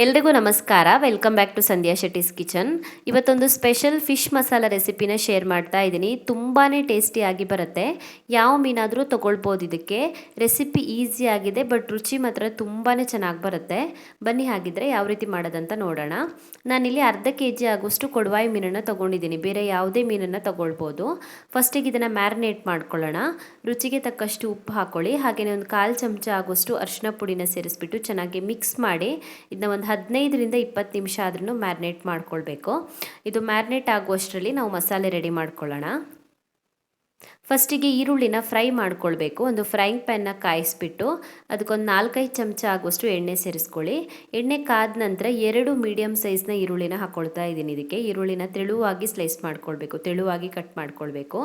ಎಲ್ರಿಗೂ ನಮಸ್ಕಾರ. Welcome back to Sandhya Shetty's kitchen. ಇವತ್ತೊಂದು ಸ್ಪೆಷಲ್ ಫಿಶ್ ಮಸಾಲ ರೆಸಿಪಿನ ಶೇರ್ ಮಾಡ್ತಾ ಇದ್ದೀನಿ. ತುಂಬಾ ಟೇಸ್ಟಿಯಾಗಿ ಬರುತ್ತೆ. ಯಾವ ಮೀನಾದರೂ ತೊಗೊಳ್ಬೋದು. ಇದಕ್ಕೆ ರೆಸಿಪಿ ಈಸಿ ಆಗಿದೆ, ಬಟ್ ರುಚಿ ಮಾತ್ರ ತುಂಬಾ ಚೆನ್ನಾಗಿ ಬರುತ್ತೆ. ಬನ್ನಿ ಹಾಗಿದ್ರೆ ಯಾವ ರೀತಿ ಮಾಡೋದಂತ ನೋಡೋಣ. ನಾನಿಲ್ಲಿ ಅರ್ಧ kg ಆಗುವಷ್ಟು ಕೊಡವಾಯಿ ಮೀನನ್ನು ತೊಗೊಂಡಿದ್ದೀನಿ. ಬೇರೆ ಯಾವುದೇ ಮೀನನ್ನು ತೊಗೊಳ್ಬೋದು. ಫಸ್ಟಿಗೆ ಇದನ್ನು ಮ್ಯಾರಿನೇಟ್ ಮಾಡ್ಕೊಳ್ಳೋಣ. ರುಚಿಗೆ ತಕ್ಕಷ್ಟು ಉಪ್ಪು ಹಾಕ್ಕೊಳ್ಳಿ. ಹಾಗೆಯೇ ಒಂದು 1/4 ಚಮಚ ಆಗುವಷ್ಟು ಅರಿಶಿನ ಪುಡಿನ ಸೇರಿಸ್ಬಿಟ್ಟು ಚೆನ್ನಾಗಿ ಮಿಕ್ಸ್ ಮಾಡಿ ಇದನ್ನ ಒಂದು 15ರಿಂದ 20 ನಿಮಿಷ ಆದ್ರೂ ಮ್ಯಾರಿನೇಟ್ ಮಾಡ್ಕೊಳ್ಬೇಕು. ಇದು ಮ್ಯಾರಿನೇಟ್ ಆಗುವಷ್ಟರಲ್ಲಿ ನಾವು ಮಸಾಲೆ ರೆಡಿ ಮಾಡ್ಕೊಳ್ಳೋಣ. ಫಸ್ಟಿಗೆ ಈರುಳ್ಳಿನ ಫ್ರೈ ಮಾಡ್ಕೊಳ್ಬೇಕು. ಒಂದು ಫ್ರೈಯಿಂಗ್ ಪ್ಯಾನ್ನ ಕಾಯಿಸ್ಬಿಟ್ಟು ಅದಕ್ಕೊಂದು 4-5 ಚಮಚ ಆಗುವಷ್ಟು ಎಣ್ಣೆ ಸೇರಿಸ್ಕೊಳ್ಳಿ. ಎಣ್ಣೆ ಕಾದ ನಂತರ 2 ಮೀಡಿಯಮ್ ಸೈಜ್ನ ಈರುಳ್ಳಿನ ಹಾಕ್ಕೊಳ್ತಾ ಇದ್ದೀನಿ. ಇದಕ್ಕೆ ಈರುಳ್ಳಿನ ತೆಳುವಾಗಿ ಸ್ಲೈಸ್ ಮಾಡ್ಕೊಳ್ಬೇಕು, ತೆಳುವಾಗಿ ಕಟ್ ಮಾಡ್ಕೊಳ್ಬೇಕು.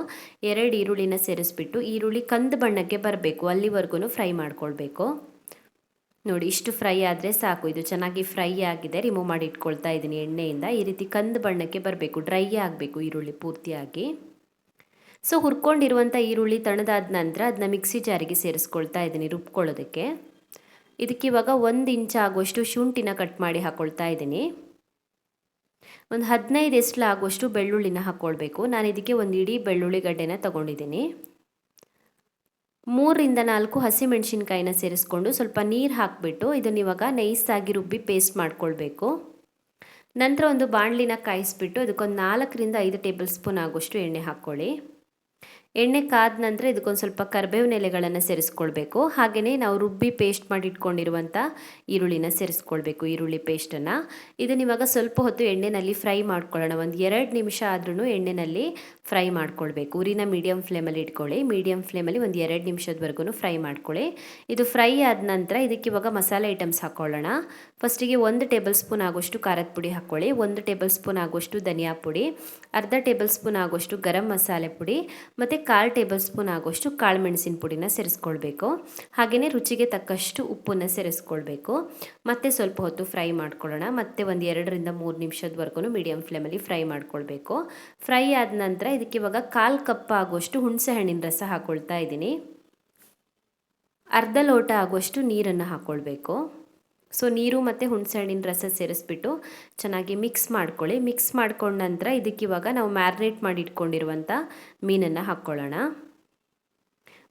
2 ಈರುಳ್ಳಿನ ಸೇರಿಸ್ಬಿಟ್ಟು ಈರುಳ್ಳಿ ಕಂದು ಬಣ್ಣಕ್ಕೆ ಬರಬೇಕು, ಅಲ್ಲಿವರೆಗೂ ಫ್ರೈ ಮಾಡ್ಕೊಳ್ಬೇಕು. ನೋಡಿ, ಇಷ್ಟು ಫ್ರೈ ಆದರೆ ಸಾಕು. ಇದು ಚೆನ್ನಾಗಿ ಫ್ರೈ ಆಗಿದೆ. ರಿಮೂವ್ ಮಾಡಿ ಇಟ್ಕೊಳ್ತಾ ಇದ್ದೀನಿ ಎಣ್ಣೆಯಿಂದ. ಈ ರೀತಿ ಕಂದು ಬಣ್ಣಕ್ಕೆ ಬರಬೇಕು, ಡ್ರೈ ಆಗಬೇಕು ಈರುಳ್ಳಿ ಪೂರ್ತಿಯಾಗಿ. ಸೊ ಹುರ್ಕೊಂಡಿರುವಂಥ ಈರುಳ್ಳಿ ತಣ್ಣದಾದ ನಂತರ ಅದನ್ನ ಮಿಕ್ಸಿ ಜಾರಿಗೆ ಸೇರಿಸ್ಕೊಳ್ತಾ ಇದ್ದೀನಿ ರುಬ್ಕೊಳ್ಳೋದಕ್ಕೆ. ಇದಕ್ಕೆ ಇವಾಗ 1 ಇಂಚ್ ಆಗುವಷ್ಟು ಶುಂಠಿನ ಕಟ್ ಮಾಡಿ ಹಾಕ್ಕೊಳ್ತಾ ಇದ್ದೀನಿ. ಒಂದು 15 ಎಸ್ಲು ಆಗುವಷ್ಟು ಬೆಳ್ಳುಳ್ಳಿನ ಹಾಕ್ಕೊಳ್ಬೇಕು. ನಾನು ಇದಕ್ಕೆ ಒಂದು ಇಡೀ ಬೆಳ್ಳುಳ್ಳಿ ಗಡ್ಡೆನ ತೊಗೊಂಡಿದ್ದೀನಿ. 3ರಿಂದ 4 ಹಸಿಮೆಣಸಿನ್ಕಾಯಿನ ಸೇರಿಸ್ಕೊಂಡು ಸ್ವಲ್ಪ ನೀರು ಹಾಕಿಬಿಟ್ಟು ಇದನ್ನು ಇವಾಗ ನೈಸಾಗಿ ರುಬ್ಬಿ ಪೇಸ್ಟ್ ಮಾಡ್ಕೊಳ್ಬೇಕು. ನಂತರ ಒಂದು ಬಾಣಲಿನ ಕಾಯಿಸ್ಬಿಟ್ಟು ಅದಕ್ಕೊಂದು 4ರಿಂದ 5 ಟೇಬಲ್ ಸ್ಪೂನ್ ಆಗುವಷ್ಟು ಎಣ್ಣೆ ಹಾಕ್ಕೊಳ್ಳಿ. ಎಣ್ಣೆ ಕಾದ ನಂತರ ಇದಕ್ಕೊಂದು ಸ್ವಲ್ಪ ಕರಿಬೇವಿನ ಎಲೆಗಳನ್ನು ಸೇರಿಸ್ಕೊಳ್ಬೇಕು. ಹಾಗೆಯೇ ನಾವು ರುಬ್ಬಿ ಪೇಸ್ಟ್ ಮಾಡಿ ಇಟ್ಕೊಂಡಿರುವಂಥ ಈರುಳ್ಳಿನ ಸೇರಿಸ್ಕೊಳ್ಬೇಕು, ಈರುಳ್ಳಿ ಪೇಸ್ಟನ್ನು. ಇದನ್ನು ಇವಾಗ ಸ್ವಲ್ಪ ಹೊತ್ತು ಎಣ್ಣೆಯಲ್ಲಿ ಫ್ರೈ ಮಾಡ್ಕೊಳ್ಳೋಣ. ಒಂದು 2 ನಿಮಿಷ ಆದ್ರೂ ಎಣ್ಣೆಯಲ್ಲಿ ಫ್ರೈ ಮಾಡ್ಕೊಳ್ಬೇಕು. ಉರಿನ ಮೀಡಿಯಮ್ ಫ್ಲೇಮಲ್ಲಿ ಇಟ್ಕೊಳ್ಳಿ. ಮೀಡಿಯಮ್ ಫ್ಲೇಮಲ್ಲಿ ಒಂದು 2 ನಿಮಿಷದವರೆಗೂ ಫ್ರೈ ಮಾಡ್ಕೊಳ್ಳಿ. ಇದು ಫ್ರೈ ಆದ ನಂತರ ಇದಕ್ಕೆ ಇವಾಗ ಮಸಾಲೆ ಐಟಮ್ಸ್ ಹಾಕ್ಕೊಳ್ಳೋಣ. ಫಸ್ಟಿಗೆ 1 ಟೇಬಲ್ ಸ್ಪೂನ್ ಆಗುವಷ್ಟು ಖಾರದ ಪುಡಿ ಹಾಕ್ಕೊಳ್ಳಿ. 1 ಟೇಬಲ್ ಸ್ಪೂನ್ ಆಗುವಷ್ಟು ಧನಿಯಾ ಪುಡಿ, ಅರ್ಧ ಟೇಬಲ್ ಸ್ಪೂನ್ ಆಗುವಷ್ಟು ಗರಂ ಮಸಾಲೆ ಪುಡಿ ಮತ್ತು 1/4 ಟೇಬಲ್ ಸ್ಪೂನ್ ಆಗುವಷ್ಟು ಕಾಳು ಮೆಣಸಿನ ಪುಡಿನ ಸೇರಿಸ್ಕೊಳ್ಬೇಕು. ಹಾಗೆಯೇ ರುಚಿಗೆ ತಕ್ಕಷ್ಟು ಉಪ್ಪನ್ನು ಸೇರಿಸ್ಕೊಳ್ಬೇಕು. ಮತ್ತೆ ಸ್ವಲ್ಪ ಹೊತ್ತು ಫ್ರೈ ಮಾಡ್ಕೊಳ್ಳೋಣ. ಮತ್ತೆ ಒಂದು 2ರಿಂದ 3 ನಿಮಿಷದವರೆಗೂ ಮೀಡಿಯಮ್ ಫ್ಲೇಮಲ್ಲಿ ಫ್ರೈ ಮಾಡ್ಕೊಳ್ಬೇಕು. ಫ್ರೈ ಆದ ನಂತರ ಇದಕ್ಕೆ ಇವಾಗ 1/4 ಕಪ್ ಆಗುವಷ್ಟು ಹುಣಸೆ ಹಣ್ಣಿನ ರಸ ಹಾಕ್ಕೊಳ್ತಾ ಇದ್ದೀನಿ. ಅರ್ಧ ಲೋಟ ಆಗುವಷ್ಟು ನೀರನ್ನು ಹಾಕ್ಕೊಳ್ಬೇಕು. ಸೊ ನೀರು ಮತ್ತು ಹುಣಸೆ ಹಣ್ಣಿನ ರಸ ಸೇರಿಸ್ಬಿಟ್ಟು ಚೆನ್ನಾಗಿ ಮಿಕ್ಸ್ ಮಾಡ್ಕೊಳ್ಳಿ. ಮಿಕ್ಸ್ ಮಾಡ್ಕೊಂಡ ನಂತರ ಇದಕ್ಕೆ ಇವಾಗ ನಾವು ಮ್ಯಾರಿನೇಟ್ ಮಾಡಿ ಇಟ್ಕೊಂಡಿರುವಂಥ ಮೀನನ್ನು ಹಾಕ್ಕೊಳ್ಳೋಣ.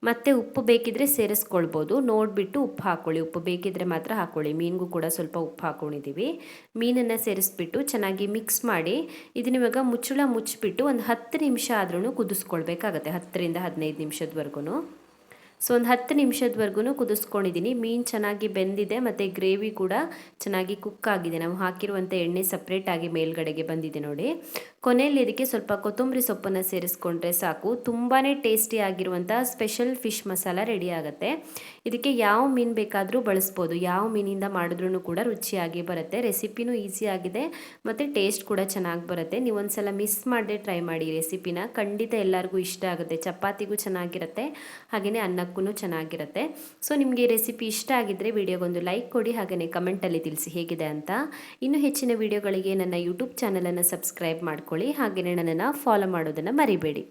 ಮತ್ತು ಉಪ್ಪು ಬೇಕಿದ್ರೆ ಸೇರಿಸ್ಕೊಳ್ಬೋದು. ನೋಡಿಬಿಟ್ಟು ಉಪ್ಪು ಹಾಕ್ಕೊಳ್ಳಿ. ಉಪ್ಪು ಬೇಕಿದ್ರೆ ಮಾತ್ರ ಹಾಕ್ಕೊಳ್ಳಿ. ಮೀನಿಗೂ ಕೂಡ ಸ್ವಲ್ಪ ಉಪ್ಪು ಹಾಕ್ಕೊಂಡಿದ್ದೀವಿ. ಮೀನನ್ನು ಸೇರಿಸ್ಬಿಟ್ಟು ಚೆನ್ನಾಗಿ ಮಿಕ್ಸ್ ಮಾಡಿ ಇದನ್ನ ಇವಾಗ ಮುಚ್ಚಳ ಮುಚ್ಚಿಬಿಟ್ಟು ಒಂದು 10 ನಿಮಿಷ ಆದ್ರೂ ಕುದಿಸ್ಕೊಳ್ಬೇಕಾಗತ್ತೆ. 10ರಿಂದ 15 ನಿಮಿಷದವರೆಗೂ. ಸೊ ಒಂದು 10 ನಿಮಿಷದವರೆಗೂ ಕುದಿಸ್ಕೊಂಡಿದ್ದೀನಿ. ಮೀನು ಚೆನ್ನಾಗಿ ಬೆಂದಿದೆ ಮತ್ತು ಗ್ರೇವಿ ಕೂಡ ಚೆನ್ನಾಗಿ ಕುಕ್ ಆಗಿದೆ. ನಾವು ಹಾಕಿರುವಂಥ ಎಣ್ಣೆ ಸಪ್ರೇಟಾಗಿ ಮೇಲ್ಗಡೆಗೆ ಬಂದಿದೆ ನೋಡಿ. ಕೊನೆಯಲ್ಲಿ ಇದಕ್ಕೆ ಸ್ವಲ್ಪ ಕೊತ್ತಂಬರಿ ಸೊಪ್ಪನ್ನು ಸೇರಿಸ್ಕೊಂಡ್ರೆ ಸಾಕು. ತುಂಬಾ ಟೇಸ್ಟಿ ಆಗಿರುವಂಥ ಸ್ಪೆಷಲ್ ಫಿಶ್ ಮಸಾಲ ರೆಡಿ ಆಗುತ್ತೆ. ಇದಕ್ಕೆ ಯಾವ ಮೀನು ಬೇಕಾದರೂ ಬಳಸ್ಬೋದು. ಯಾವ ಮೀನಿಂದ ಮಾಡಿದ್ರೂ ಕೂಡ ರುಚಿಯಾಗಿ ಬರುತ್ತೆ. ರೆಸಿಪಿನೂ ಈಸಿ ಆಗಿದೆ ಮತ್ತು ಟೇಸ್ಟ್ ಕೂಡ ಚೆನ್ನಾಗಿ ಬರುತ್ತೆ. ನೀವು ಒಂದ್ಸಲ ಮಿಸ್ ಮಾಡದೆ ಟ್ರೈ ಮಾಡಿ ಈ ರೆಸಿಪಿನ. ಖಂಡಿತ ಎಲ್ಲರಿಗೂ ಇಷ್ಟ ಆಗುತ್ತೆ. ಚಪಾತಿಗೂ ಚೆನ್ನಾಗಿರುತ್ತೆ, ಹಾಗೆಯೇ ಅನ್ನಕ್ಕೂ ಚೆನ್ನಾಗಿರುತ್ತೆ. ಸೊ ನಿಮಗೆ ಈ ರೆಸಿಪಿ ಇಷ್ಟ ಆಗಿದ್ದರೆ ವಿಡಿಯೋಗೊಂದು ಲೈಕ್ ಕೊಡಿ. ಹಾಗೆಯೇ ಕಮೆಂಟಲ್ಲಿ ತಿಳಿಸಿ ಹೇಗಿದೆ ಅಂತ. ಇನ್ನೂ ಹೆಚ್ಚಿನ ವಿಡಿಯೋಗಳಿಗೆ ನನ್ನ ಯೂಟ್ಯೂಬ್ ಚಾನಲನ್ನು ಸಬ್ಸ್ಕ್ರೈಬ್ ಮಾಡ್ಕೊಳ್ಳಿ. ಹಾಗೆಯೇ ನನ್ನನ್ನು ಫಾಲೋ ಮಾಡೋದನ್ನು ಮರಿಬೇಡಿ.